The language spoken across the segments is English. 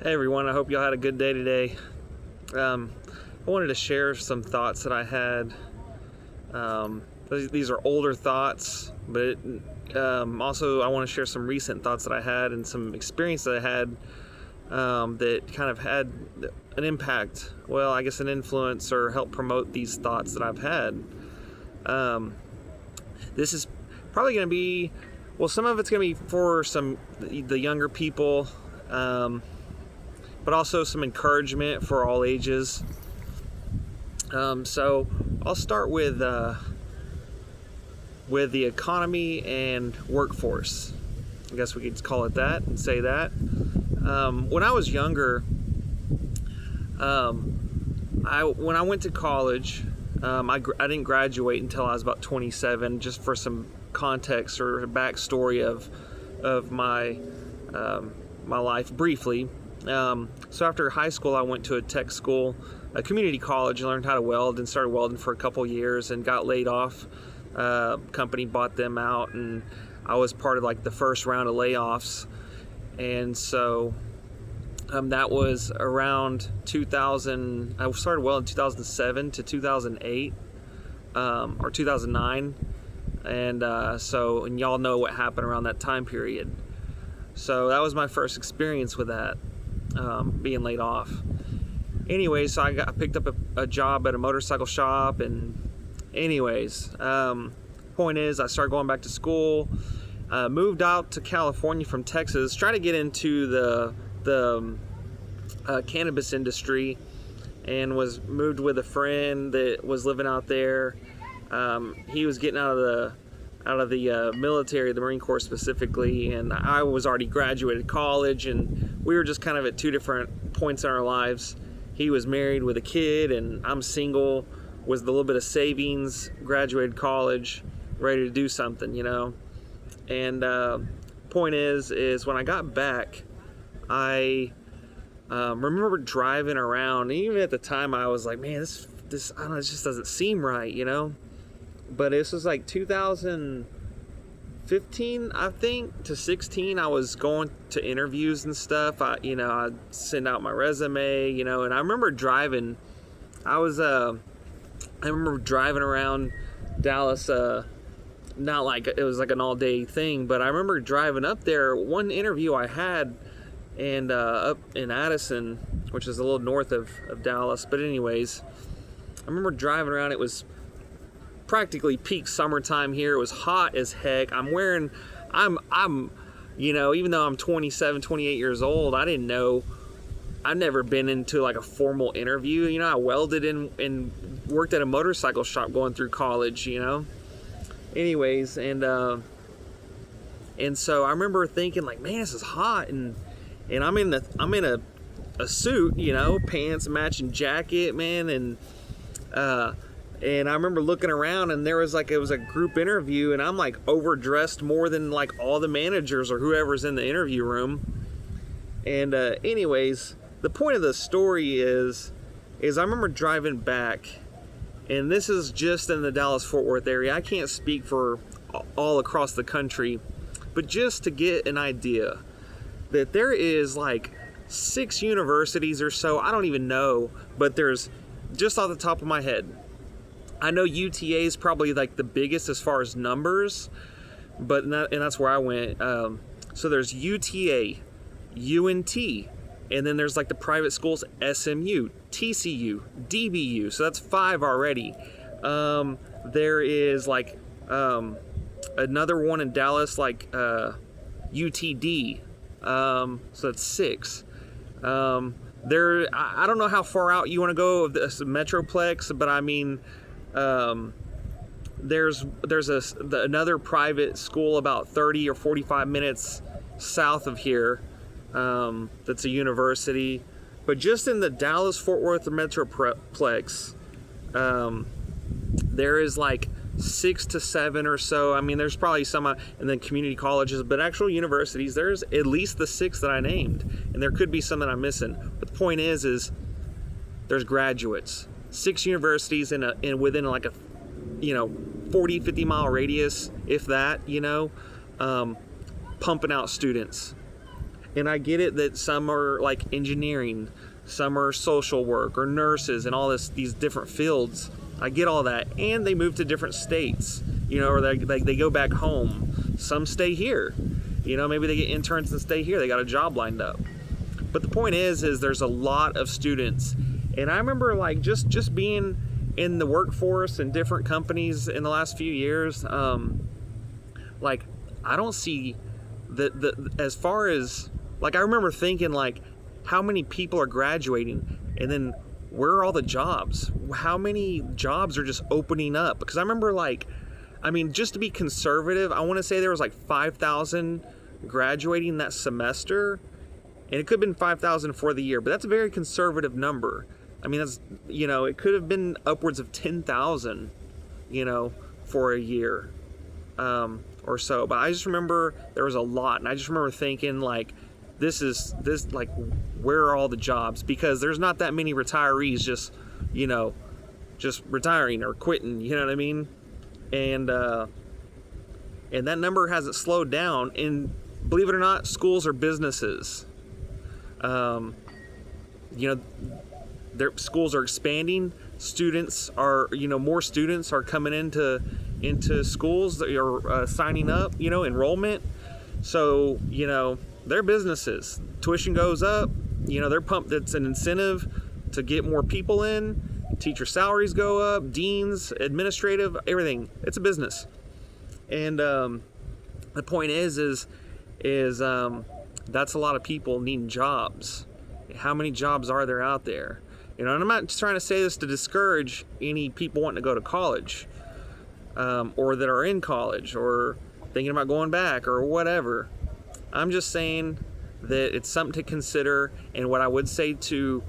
Hey everyone, I hope y'all had a good day today. I wanted to share some thoughts that I had. These are older thoughts, but also I want to share some recent thoughts that I had and some experience that I had that kind of had an impact, well, I guess an influence or help promote these thoughts that I've had. This is probably going to be, well, some of it's going to be for the younger people, but also some encouragement for all ages. So I'll start with the economy and workforce. I guess we could call it that and say that. When I was younger, when I went to college, I didn't graduate until I was about 27. Just for some context or backstory of my life briefly. So after high school, I went to a tech school, a community college, and learned how to weld and started welding for a couple years and got laid off. Company bought them out, and I was part of like the first round of layoffs. And so that was around 2000. I started welding 2007 to 2008 or 2009. And and y'all know what happened around that time period. So that was my first experience with that. Being laid off. Anyway, so I picked up a job at a motorcycle shop, and point is, I started going back to school, moved out to California from Texas, trying to get into the cannabis industry, and was moved with a friend that was living out there. He was getting out of the military, the Marine Corps specifically, and I was already graduated college, and we were just kind of at two different points in our lives. He was married with a kid, and I'm single with a little bit of savings, graduated college, ready to do something, And point is when I got back, I remember driving around, and even at the time I was like, man, this I don't know, it just doesn't seem right, But this was like 2015, I think, to 16. I was going to interviews and stuff. I'd send out my resume, and I remember driving. I remember driving around Dallas. Not like it was like an all-day thing, but I remember driving up there. One interview I had, and up in Addison, which is a little north of Dallas. But anyways, I remember driving around. It was practically peak summertime here. It was hot as heck. I'm even though I'm 27, 28 years old, I didn't know, I've never been into like a formal interview. I welded and worked at a motorcycle shop going through college, Anyways, and so I remember thinking like, man, this is hot, and I'm in a suit, pants, matching jacket, man, and I remember looking around, and it was a group interview, and I'm like overdressed more than like all the managers or whoever's in the interview room. And anyways, the point of the story is I remember driving back, and this is just in the Dallas-Fort Worth area. I can't speak for all across the country, but just to get an idea that there is like 6 universities or so, I don't even know, but there's, just off the top of my head, I know UTA is probably like the biggest as far as numbers, but that's where I went. So there's UTA, UNT, and then there's like the private schools, SMU, TCU, DBU. So that's 5 already. There is like another one in Dallas, like UTD. So that's 6. I don't know how far out you want to go of this Metroplex, but I mean, there's another private school about 30 or 45 minutes south of here, that's a university. But just in the Dallas-Fort Worth Metroplex, there is like 6 to 7 or so. I mean, there's probably some in the community colleges, but actual universities, there's at least the 6 that I named, and there could be some that I'm missing. But the point is there's graduates. 6 universities within like a 40-50 mile radius, if that, pumping out students. And I get it that some are like engineering, some are social work or nurses and all these different fields. I get all that. And they move to different states, or they go back home. Some stay here. Maybe they get interns and stay here. They got a job lined up. But the point is there's a lot of students. And I remember like just being in the workforce in different companies in the last few years, like I don't see the as far as like, I remember thinking like, how many people are graduating, and then where are all the jobs? How many jobs are just opening up? Because I remember like, just to be conservative, I want to say there was like 5,000 graduating that semester, and it could have been 5,000 for the year, but that's a very conservative number. That's, it could have been upwards of 10,000, for a year, or so. But I just remember there was a lot, and I just remember thinking like, this like, where are all the jobs? Because there's not that many retirees just retiring or quitting, you know what I mean? And that number hasn't slowed down. And believe it or not, schools are businesses. Their schools are expanding. Students are, more students are coming into schools that are signing up, enrollment. So, they're businesses. Tuition goes up, they're pumped. It's an incentive to get more people in. Teacher salaries go up, deans, administrative, everything. It's a business. And the point is that's a lot of people needing jobs. How many jobs are there out there? And I'm not just trying to say this to discourage any people wanting to go to college, or that are in college or thinking about going back or whatever. I'm just saying that it's something to consider. And what I would say to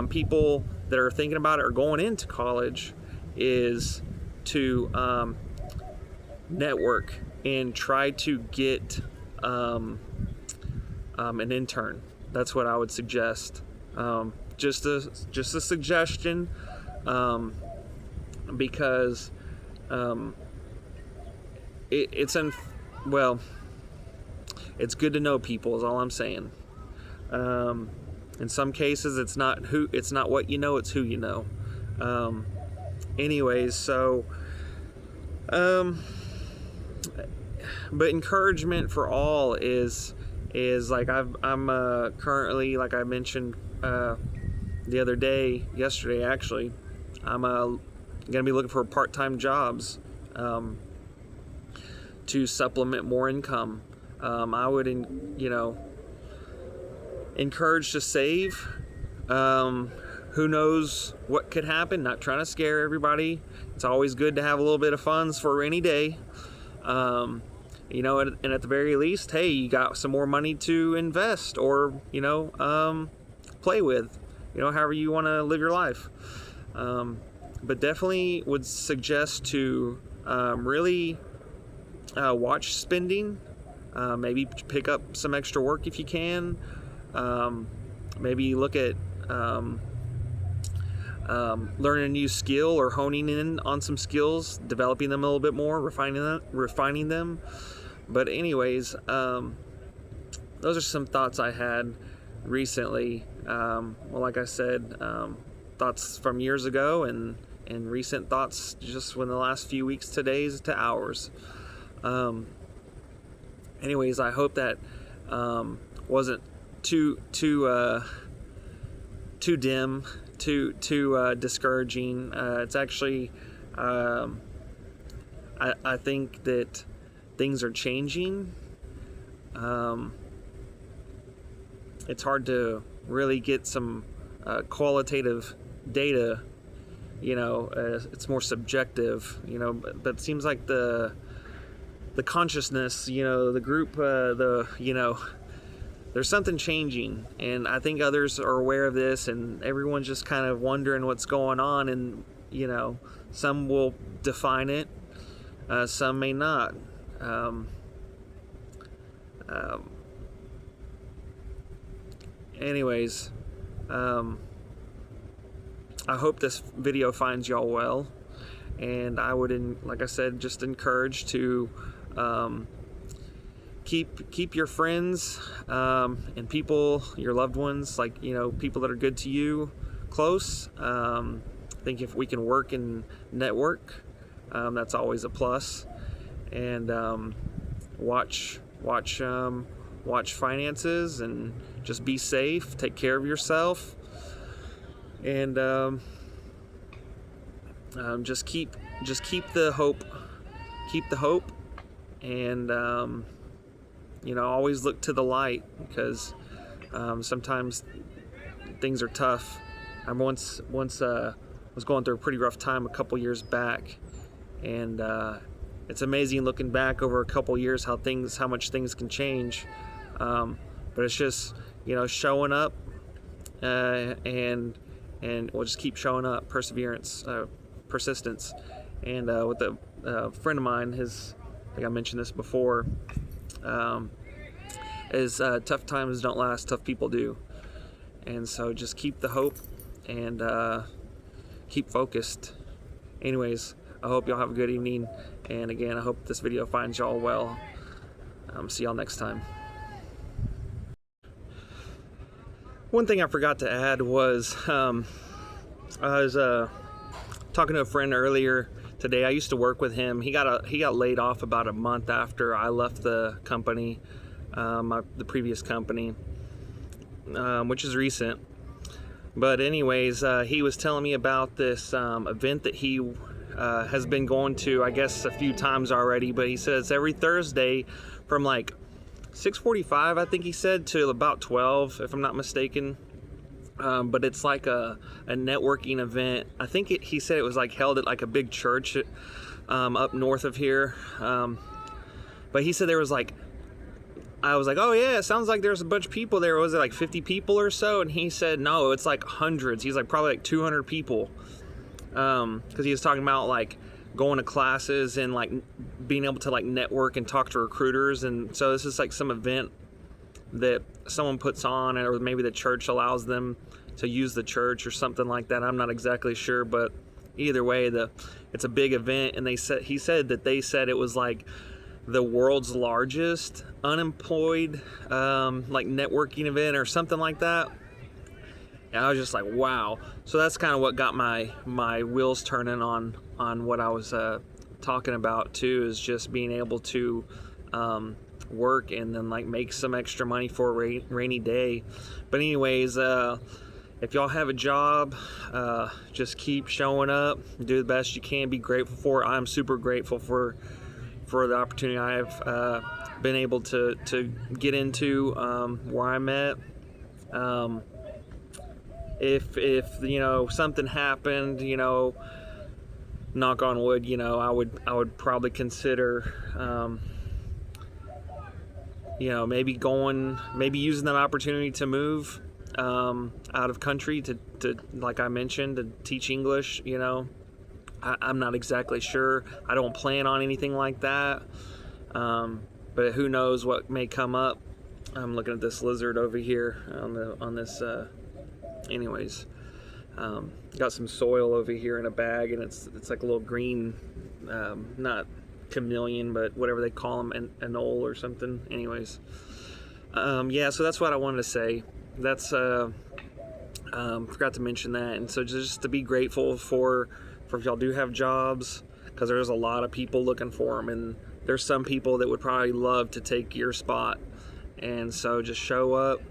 people that are thinking about it or going into college is to network and try to get an intern. That's what I would suggest. Just a suggestion, because it's good to know people is all I'm saying. In some cases, it's not what you know, it's who you know. Anyways, so, but encouragement for all is like I'm currently, like I mentioned the other day, yesterday actually, I'm gonna be looking for part-time jobs to supplement more income. I would encourage to save. Who knows what could happen? Not trying to scare everybody. It's always good to have a little bit of funds for a rainy day. And at the very least, hey, you got some more money to invest or, play with, however you want to live your life. But definitely would suggest to really watch spending. Maybe pick up some extra work if you can. Maybe look at learning a new skill or honing in on some skills, developing them a little bit more, refining them. But anyways, those are some thoughts I had recently. Like I said, thoughts from years ago and recent thoughts just within the last few weeks to days to hours. Anyways, I hope that wasn't too dim, too discouraging. It's actually, I think that things are changing. It's hard to really get some qualitative data. It's more subjective. But it seems like the consciousness, the group, there's something changing, and I think others are aware of this, and everyone's just kind of wondering what's going on, and some will define it, some may not. Anyways, I hope this video finds y'all well, and I would, like I said, just encourage to keep keep your friends and people, your loved ones, like, you know, people that are good to you, close. I think if we can work and network, that's always a plus. And watch finances, and just be safe, take care of yourself, and just keep the hope, and you know, always look to the light, because sometimes things are tough. I once was going through a pretty rough time a couple years back, and it's amazing looking back over a couple years how much things can change. But it's just, you know, showing up, and we'll just keep showing up, perseverance, persistence. And with a friend of mine, I think I mentioned this before, is tough times don't last, tough people do. And so just keep the hope, and keep focused. Anyways, I hope y'all have a good evening, and again, I hope this video finds y'all well. See y'all next time. One thing I forgot to add was, I was talking to a friend earlier today. I used to work with him. He got laid off about a month after I left the company, the previous company, which is recent. But anyways, he was telling me about this event that he has been going to, I guess, a few times already. But he says every Thursday from like 6:45, I think he said, to about 12, if I'm not mistaken. But it's like a networking event. I think he said it was like held at like a big church up north of here. But he said there was like, I was like, oh yeah, it sounds like there's a bunch of people there. Was it like 50 people or so? And he said, no, it's like hundreds. He's like probably like 200 people. Because he was talking about like going to classes and like being able to like network and talk to recruiters. And so this is like some event that someone puts on, or maybe the church allows them to use the church or something like that. I'm not exactly sure, but either way, it's a big event. And he said it was like the world's largest unemployed like networking event or something like that. And I was just like, wow. So that's kind of what got my wheels turning on what I was talking about too, is just being able to work and then like make some extra money for a rainy day. But anyways, if y'all have a job, just keep showing up, do the best you can, be grateful for it. I'm super grateful for the opportunity I've been able to get into where I'm at. If you know, something happened, you know, knock on wood, you know, I would probably consider you know, maybe using that opportunity to move out of country to like I mentioned, to teach English. You know, I'm not exactly sure. I don't plan on anything like that, but who knows what may come up. I'm looking at this lizard over here on this anyways, got some soil over here in a bag, and it's like a little green, not chameleon, but whatever they call them, anole or something. Anyways, yeah, so that's what I wanted to say. That's forgot to mention that. And so just to be grateful for if y'all do have jobs, because there's a lot of people looking for them, and there's some people that would probably love to take your spot. And so just show up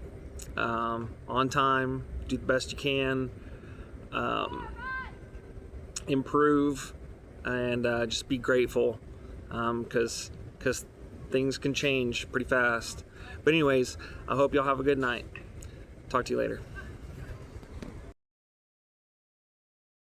on time, do the best you can, improve, and just be grateful, because things can change pretty fast. But anyways, I hope y'all have a good night. Talk to you later.